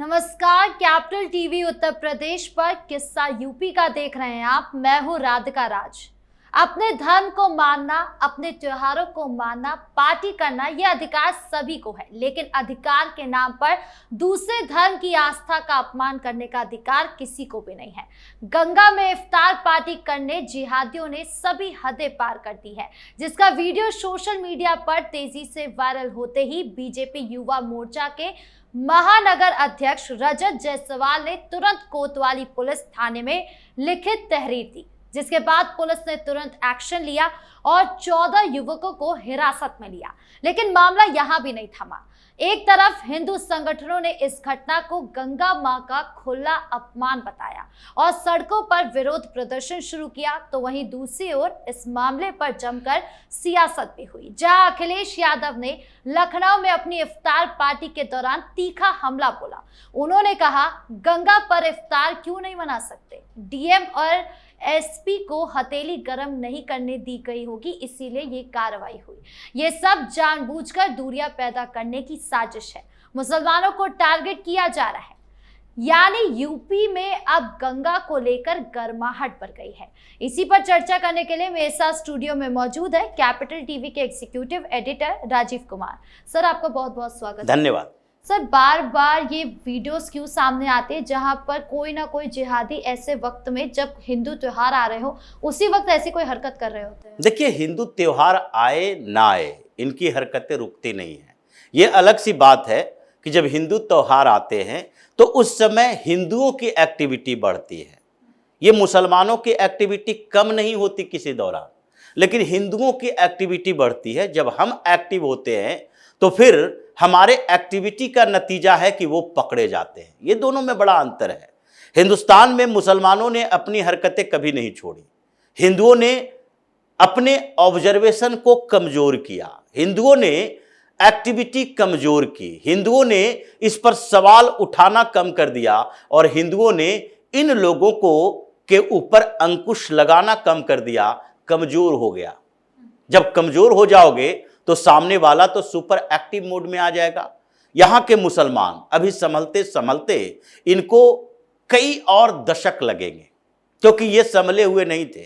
नमस्कार, capital TV Uttar Pradesh पर किस्सा यूपी का देख रहे हैं आप। मैं हूं राधिका राज। अपने धर्म को मानना, अपने त्योहारों को मानना, पार्टी करना, यह अधिकार सभी को है, लेकिन अधिकार के नाम पर दूसरे धर्म की आस्था का अपमान करने का अधिकार किसी को भी नहीं है। गंगा में इफ्तार पार्टी करने जिहादियों ने सभी हदें पार कर दी है, जिसका वीडियो सोशल मीडिया पर तेजी से वायरल होते ही बीजेपी युवा मोर्चा के महानगर अध्यक्ष रजत जायसवाल ने तुरंत कोतवाली पुलिस थाने में लिखित तहरीर दी, जिसके बाद पुलिस ने तुरंत एक्शन लिया और 14 युवकों को हिरासत में लिया। लेकिन मामला यहां भी नहीं थमा। एक तरफ हिंदू संगठनों ने इस घटना को गंगा मां का खुला अपमान बताया और सड़कों पर विरोध प्रदर्शन शुरू किया, तो वहीं दूसरी ओर इस मामले पर जमकर सियासत भी हुई, जहां अखिलेश यादव ने लखनऊ में अपनी इफ्तार पार्टी के दौरान तीखा हमला बोला। उन्होंने कहा, गंगा पर इफ्तार क्यों नहीं मना सकते? डीएम और एसपी को हथेली गर्म नहीं करने दी गई होगी, इसीलिए ये कार्रवाई हुई। ये सब जानबूझकर दूरियां पैदा करने की साजिश है। मुसलमानों को टारगेट किया जा रहा है, यानी यूपी में अब गंगा को लेकर गर्माहट बढ़ गई है। इसी पर चर्चा करने के लिए मेरे साथ स्टूडियो में मौजूद है कैपिटल टीवी के executive editor Rajiv Kumar. Sir, आपका बहुत बहुत स्वागत है। धन्यवाद। सर, बार बार ये वीडियोस क्यों सामने आते हैं जहां पर कोई ना कोई जिहादी ऐसे वक्त में, जब हिंदू त्योहार आ रहे हो, उसी वक्त ऐसी कोई हरकत कर रहे होते हैं? देखिए, हिंदू त्योहार आए ना आए, इनकी हरकतें रुकती नहीं हैं। ये अलग सी बात है कि जब हिंदू त्योहार आते हैं तो उस समय हिंदुओं की एक्टिविटी बढ़ती है। ये मुसलमानों की एक्टिविटी कम नहीं होती किसी दौरान, लेकिन हिंदुओं की एक्टिविटी बढ़ती है। जब हम एक्टिव होते हैं तो फिर हमारे एक्टिविटी का नतीजा है कि वो पकड़े जाते हैं। ये दोनों में बड़ा अंतर है। हिंदुस्तान में मुसलमानों ने अपनी हरकतें कभी नहीं छोड़ी। हिंदुओं ने अपने ऑब्जर्वेशन को कमजोर किया, हिंदुओं ने एक्टिविटी कमजोर की, हिंदुओं ने इस पर सवाल उठाना कम कर दिया और हिंदुओं ने इन लोगों को के ऊपर अंकुश लगाना कम कर दिया। कमजोर हो गया। जब कमजोर हो जाओगे तो सामने वाला तो सुपर एक्टिव मोड में आ जाएगा। यहां के मुसलमान अभी संभलते संभलते इनको कई और दशक लगेंगे, क्योंकि ये संभले हुए नहीं थे।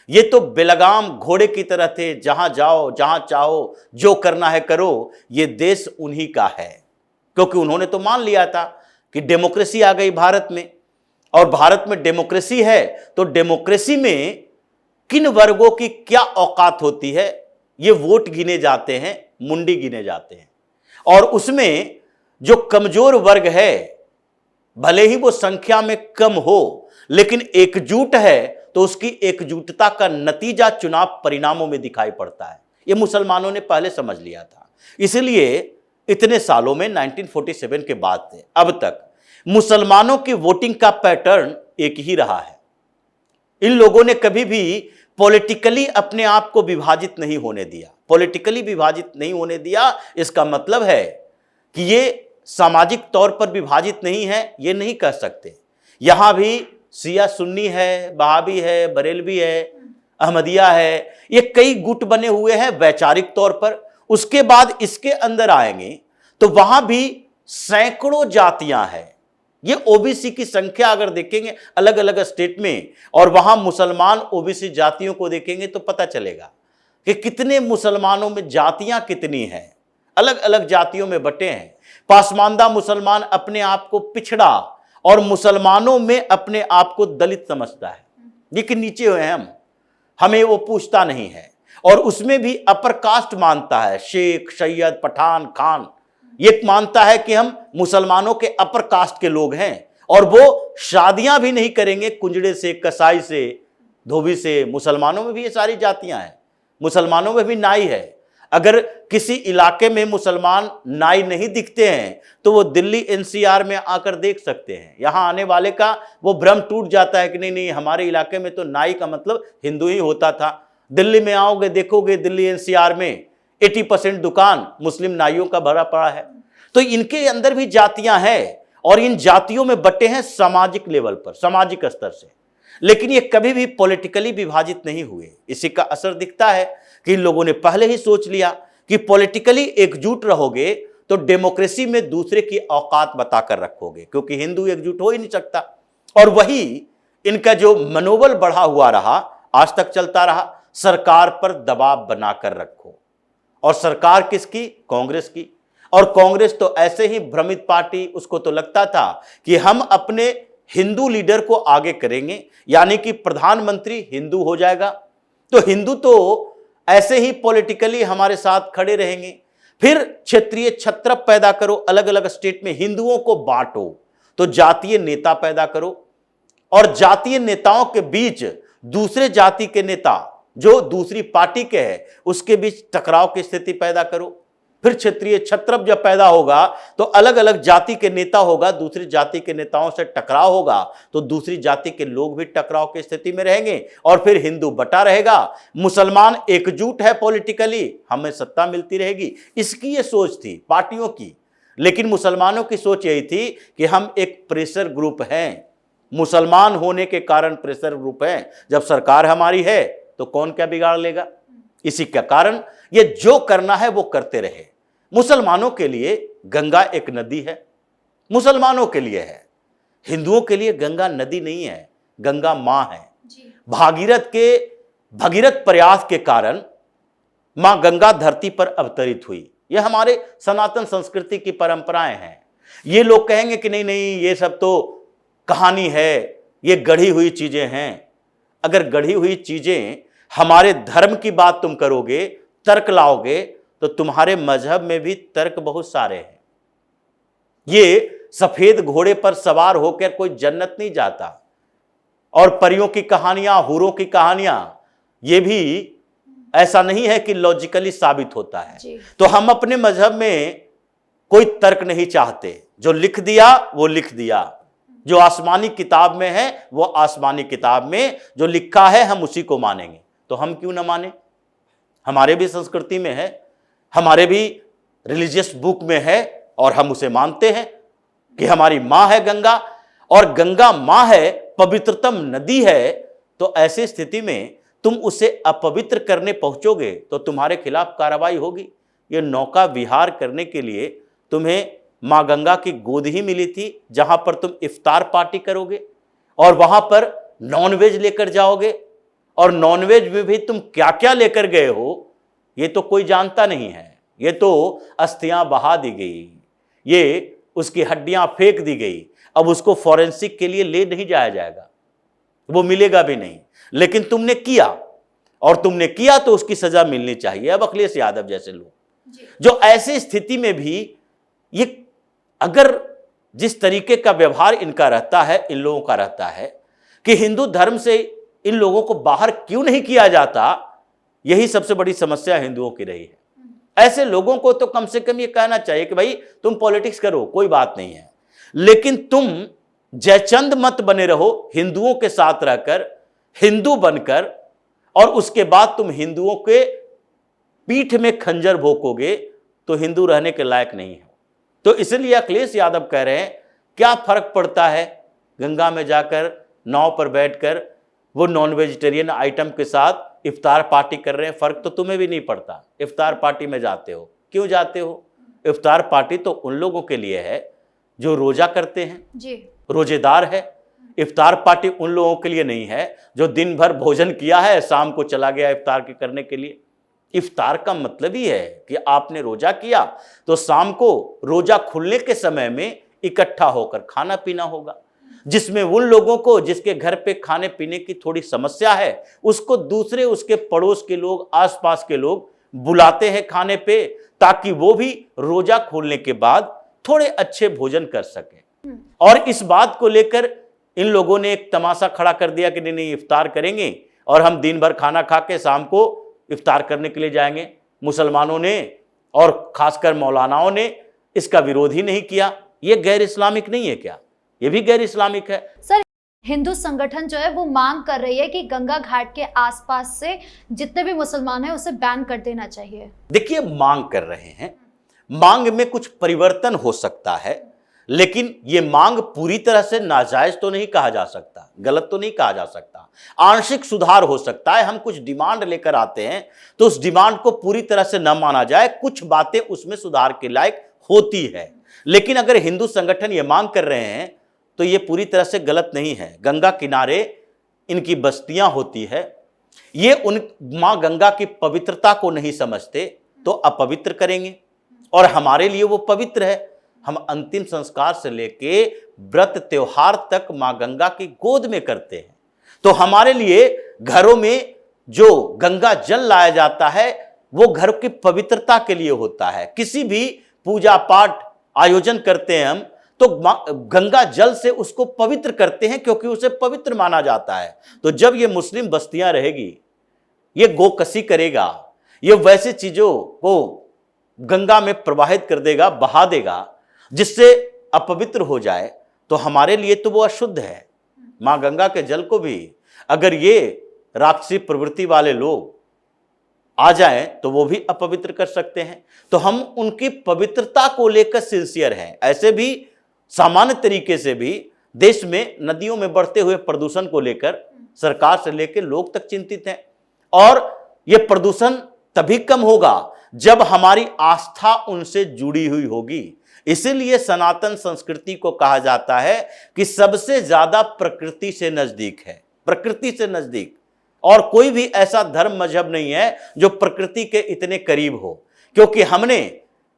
ये तो बेलगाम घोड़े की तरह थे, जहां जाओ जहां चाहो जो करना है करो, ये देश उन्हीं का है। क्योंकि उन्होंने तो मान लिया था कि डेमोक्रेसी आ गई भारत में, और भारत में डेमोक्रेसी है तो डेमोक्रेसी में किन वर्गों की क्या औकात होती है, ये वोट गिने जाते हैं, मुंडी गिने जाते हैं। और उसमें जो कमजोर वर्ग है, भले ही वो संख्या में कम हो, लेकिन एकजुट है तो उसकी एकजुटता का नतीजा चुनाव परिणामों में दिखाई पड़ता है। ये मुसलमानों ने पहले समझ लिया था। इसलिए इतने सालों में 1947 के बाद से अब तक मुसलमानों की वोटिंग का पैटर्न एक ही रहा है। इन लोगों ने कभी भी पॉलिटिकली अपने आप को विभाजित नहीं होने दिया। पॉलिटिकली विभाजित नहीं होने दिया, इसका मतलब है कि ये सामाजिक तौर पर विभाजित नहीं है, ये नहीं कह सकते। यहां भी शिया सुन्नी है, वहाबी है, बरेलवी है, अहमदिया है, ये कई गुट बने हुए हैं वैचारिक तौर पर। उसके बाद इसके अंदर आएंगे तो वहां भी सैकड़ों जातियां हैं। ये ओबीसी की संख्या अगर देखेंगे अलग अलग स्टेट में, और वहां मुसलमान ओबीसी जातियों को देखेंगे तो पता चलेगा कि कितने मुसलमानों में जातियां कितनी हैं, अलग अलग जातियों में बटे हैं। पासमानदा मुसलमान अपने आप को पिछड़ा और मुसलमानों में अपने आप को दलित समझता है, लेकिन नीचे हुए हम, हमें वो पूछता नहीं है। और उसमें भी अपर कास्ट मानता है, शेख, सैयद, पठान, खान, ये मानता है कि हम मुसलमानों के अपर कास्ट के लोग हैं, और वो शादियां भी नहीं करेंगे कुंजड़े से, कसाई से, धोबी से। मुसलमानों में भी ये सारी जातियां हैं। मुसलमानों में भी नाई है। अगर किसी इलाके में मुसलमान नाई नहीं दिखते हैं तो वो दिल्ली एनसीआर में आकर देख सकते हैं। यहां आने वाले का वो भ्रम टूट जाता है कि नहीं नहीं, हमारे इलाके में तो नाई का मतलब हिंदू ही होता था। दिल्ली में आओगे, देखोगे दिल्ली एनसीआर में 80% दुकान मुस्लिम नाइयों का भरा पड़ा है। तो इनके अंदर भी जातियां हैं, और इन जातियों में बटे हैं सामाजिक लेवल पर, सामाजिक स्तर से। लेकिन ये कभी भी पॉलिटिकली विभाजित नहीं हुए। इसी का असर दिखता है कि इन लोगों ने पहले ही सोच लिया कि पॉलिटिकली एकजुट रहोगे तो डेमोक्रेसी में दूसरे की औकात बताकर रखोगे, क्योंकि हिंदू एकजुट हो ही नहीं सकता। और वही इनका जो मनोबल बढ़ा हुआ रहा, आज तक चलता रहा, सरकार पर दबाव बनाकर रखो। और सरकार किसकी? कांग्रेस की। और कांग्रेस तो ऐसे ही भ्रमित पार्टी, उसको तो लगता था कि हम अपने हिंदू लीडर को आगे करेंगे, यानी कि प्रधानमंत्री हिंदू हो जाएगा, तो हिंदू तो ऐसे ही पॉलिटिकली हमारे साथ खड़े रहेंगे। फिर क्षेत्रीय छत्रप पैदा करो, अलग अलग स्टेट में हिंदुओं को बांटो, तो जातीय नेता पैदा करो, और जातीय नेताओं के बीच दूसरे जाति के नेता जो दूसरी पार्टी के हैं उसके बीच टकराव की स्थिति पैदा करो। फिर क्षेत्रीय छत्रप जब पैदा होगा तो अलग अलग जाति के नेता होगा, दूसरी जाति के नेताओं से टकराव होगा, तो दूसरी जाति के लोग भी टकराव की स्थिति में रहेंगे, और फिर हिंदू बटा रहेगा, मुसलमान एकजुट है पॉलिटिकली, हमें सत्ता मिलती रहेगी। इसकी ये सोच थी पार्टियों की। लेकिन मुसलमानों की सोच यही थी कि हम एक प्रेशर ग्रुप हैं, मुसलमान होने के कारण प्रेशर ग्रुप हैं, जब सरकार हमारी है तो कौन क्या बिगाड़ लेगा। इसी के कारण ये जो करना है वो करते रहे। मुसलमानों के लिए गंगा एक नदी है, मुसलमानों के लिए है, हिंदुओं के लिए गंगा नदी नहीं है, गंगा मां है। भगीरथ प्रयास के कारण मां गंगा धरती पर अवतरित हुई। यह हमारे सनातन संस्कृति की परंपराएं हैं। ये लोग कहेंगे कि नहीं नहीं, ये सब तो कहानी है, ये गढ़ी हुई चीजें हैं। अगर गढ़ी हुई चीजें हमारे धर्म की बात तुम करोगे, तर्क लाओगे, तो तुम्हारे मजहब में भी तर्क बहुत सारे हैं। ये सफेद घोड़े पर सवार होकर कोई जन्नत नहीं जाता, और परियों की कहानियां, हूरों की कहानियां, ये भी ऐसा नहीं है कि लॉजिकली साबित होता है। तो हम अपने मजहब में कोई तर्क नहीं चाहते, जो लिख दिया वो लिख दिया, जो आसमानी किताब में है वो आसमानी किताब में जो लिखा है हम उसी को मानेंगे। तो हम क्यों ना माने? हमारे भी संस्कृति में है, हमारे भी रिलीजियस बुक में है, और हम उसे मानते हैं कि हमारी मां है गंगा, और गंगा मां है, पवित्रतम नदी है। तो ऐसी स्थिति में तुम उसे अपवित्र करने पहुंचोगे तो तुम्हारे खिलाफ कार्रवाई होगी। ये नौका विहार करने के लिए तुम्हें मां गंगा की गोद ही मिली थी, जहां पर तुम इफ्तार पार्टी करोगे और वहां पर नॉनवेज लेकर जाओगे, और नॉनवेज में भी तुम क्या क्या लेकर गए हो ये तो कोई जानता नहीं है। ये तो अस्थियां बहा दी गई, ये उसकी हड्डियां फेंक दी गई, अब उसको फॉरेंसिक के लिए ले नहीं जाया जाएगा, वो मिलेगा भी नहीं। लेकिन तुमने किया, और तुमने किया तो उसकी सजा मिलनी चाहिए। अब अखिलेश यादव जैसे लोग जो ऐसी स्थिति में भी, ये अगर जिस तरीके का व्यवहार इनका रहता है, इन लोगों का रहता है कि हिंदू धर्म से इन लोगों को बाहर क्यों नहीं किया जाता, यही सबसे बड़ी समस्या हिंदुओं की रही है। ऐसे लोगों को तो कम से कम ये कहना चाहिए कि भाई तुम पॉलिटिक्स करो, कोई बात नहीं है, लेकिन तुम जयचंद मत बने रहो हिंदुओं के साथ रहकर, हिंदू बनकर, और उसके बाद तुम हिंदुओं के पीठ में खंजर भोंकोगे तो हिंदू रहने के लायक नहीं है। तो इसलिए अखिलेश यादव कह रहे हैं क्या फर्क पड़ता है गंगा में जाकर नाव पर बैठकर वो नॉन वेजिटेरियन आइटम के साथ इफ्तार पार्टी कर रहे हैं, फर्क तो तुम्हें भी नहीं पड़ता। इफ्तार पार्टी में जाते हो, क्यों जाते हो? इफ्तार पार्टी तो उन लोगों के लिए है जो रोजा करते हैं जी, रोजेदार है। इफ्तार पार्टी उन लोगों के लिए नहीं है जो दिन भर भोजन किया है, शाम को चला गया इफ्तार के करने के लिए। इफ्तार का मतलब ही है कि आपने रोजा किया तो शाम को रोजा खुलने के समय में इकट्ठा होकर खाना पीना होगा, जिसमें उन लोगों को जिसके घर पे खाने पीने की थोड़ी समस्या है उसको दूसरे उसके पड़ोस के लोग, आसपास के लोग बुलाते हैं खाने पे, ताकि वो भी रोजा खोलने के बाद थोड़े अच्छे भोजन कर सके। और इस बात को लेकर इन लोगों ने एक तमाशा खड़ा कर दिया कि नहीं इफ्तार करेंगे और हम दिन भर खाना खा के शाम को इफ्तार करने के लिए जाएंगे। मुसलमानों ने और खासकर मौलानाओं ने इसका विरोध ही नहीं किया। ये गैर इस्लामिक नहीं है क्या? ये भी गैर इस्लामिक है। सर, हिंदू संगठन जो है वो मांग कर रही है कि गंगा घाट के आसपास से जितने भी मुसलमान हैं उसे बैन कर देना चाहिए। देखिए, मांग कर रहे हैं, मांग में कुछ परिवर्तन हो सकता है, लेकिन ये मांग पूरी तरह से नाजायज तो नहीं कहा जा सकता, गलत तो नहीं कहा जा सकता। आंशिक सुधार हो सकता है। हम कुछ डिमांड लेकर आते हैं तो उस डिमांड को पूरी तरह से न माना जाए, कुछ बातें उसमें सुधार के लायक होती है। लेकिन अगर हिंदू संगठन ये मांग कर रहे हैं तो ये पूरी तरह से गलत नहीं है। गंगा किनारे इनकी बस्तियां होती है, ये उन मां गंगा की पवित्रता को नहीं समझते तो अपवित्र करेंगे, और हमारे लिए वो पवित्र है। हम अंतिम संस्कार से लेके व्रत त्योहार तक मां गंगा की गोद में करते हैं। तो हमारे लिए घरों में जो गंगा जल लाया जाता है वो घर की पवित्रता के लिए होता है। किसी भी पूजा पाठ आयोजन करते हैं हम तो गंगा जल से उसको पवित्र करते हैं, क्योंकि उसे पवित्र माना जाता है। तो जब ये मुस्लिम बस्तियां रहेगी, ये गोकसी करेगा, ये वैसे चीजों को गंगा में प्रवाहित कर देगा, बहा देगा, जिससे अपवित्र हो जाए, तो हमारे लिए तो वो अशुद्ध है। मां गंगा के जल को भी अगर ये राक्षसी प्रवृत्ति वाले लोग आ जाएं तो वो भी अपवित्र कर सकते हैं। तो हम उनकी पवित्रता को लेकर सिंसियर हैं। ऐसे भी सामान्य तरीके से भी देश में नदियों में बढ़ते हुए प्रदूषण को लेकर सरकार से लेकर लोग तक चिंतित हैं, और ये प्रदूषण तभी कम होगा जब हमारी आस्था उनसे जुड़ी हुई होगी। इसीलिए सनातन संस्कृति को कहा जाता है कि सबसे ज्यादा प्रकृति से नजदीक है, प्रकृति से नजदीक। और कोई भी ऐसा धर्म मजहब नहीं है जो प्रकृति के इतने करीब हो, क्योंकि हमने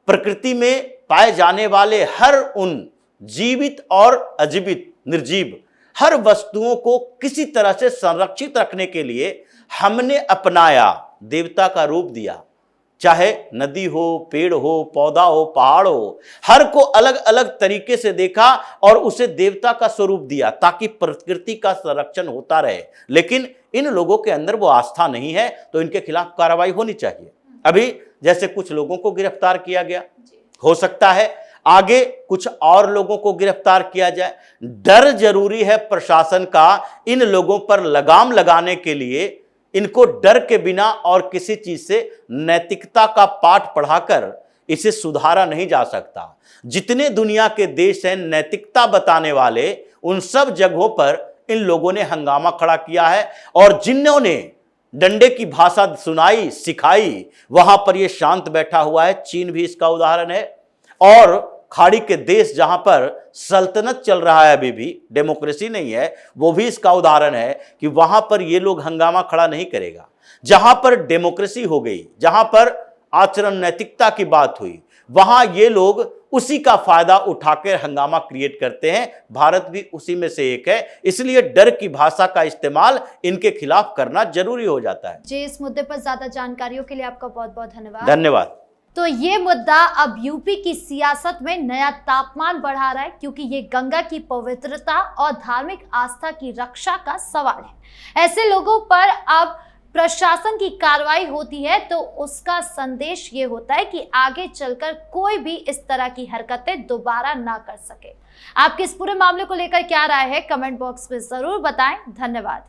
प्रकृति में पाए जाने वाले हर उन जीवित और अजीवित निर्जीव हर वस्तुओं को किसी तरह से संरक्षित रखने के लिए हमने अपनाया, देवता का रूप दिया। चाहे नदी हो, पेड़ हो, पौधा हो, पहाड़ हो, हर को अलग अलग तरीके से देखा और उसे देवता का स्वरूप दिया ताकि प्रकृति का संरक्षण होता रहे। लेकिन इन लोगों के अंदर वो आस्था नहीं है, तो इनके खिलाफ कार्रवाई होनी चाहिए। अभी जैसे कुछ लोगों को गिरफ्तार किया गया, हो सकता है आगे कुछ और लोगों को गिरफ्तार किया जाए। डर जरूरी है प्रशासन का इन लोगों पर लगाम लगाने के लिए। इनको डर के बिना और किसी चीज से नैतिकता का पाठ पढ़ाकर इसे सुधारा नहीं जा सकता। जितने दुनिया के देश हैं नैतिकता बताने वाले, उन सब जगहों पर इन लोगों ने हंगामा खड़ा किया है, और जिन्होंने डंडे की भाषा सुनाई, सिखाई, वहां पर यह शांत बैठा हुआ है। चीन भी इसका उदाहरण है, और खाड़ी के देश जहां पर सल्तनत चल रहा है, अभी भी डेमोक्रेसी नहीं है, वो भी इसका उदाहरण है कि वहां पर ये लोग हंगामा खड़ा नहीं करेगा। जहां पर डेमोक्रेसी हो गई, जहां पर आचरण नैतिकता की बात हुई, वहां ये लोग उसी का फायदा उठाकर हंगामा क्रिएट करते हैं। भारत भी उसी में से एक है। इसलिए डर की भाषा का इस्तेमाल इनके खिलाफ करना जरूरी हो जाता है। जी, इस मुद्दे पर ज्यादा जानकारियों के लिए आपका बहुत बहुत धन्यवाद। धन्यवाद। तो ये मुद्दा अब यूपी की सियासत में नया तापमान बढ़ा रहा है, क्योंकि ये गंगा की पवित्रता और धार्मिक आस्था की रक्षा का सवाल है। ऐसे लोगों पर अब प्रशासन की कार्रवाई होती है तो उसका संदेश ये होता है कि आगे चलकर कोई भी इस तरह की हरकतें दोबारा ना कर सके। आपके इस पूरे मामले को लेकर क्या राय है, कमेंट बॉक्स में जरूर बताएं। धन्यवाद।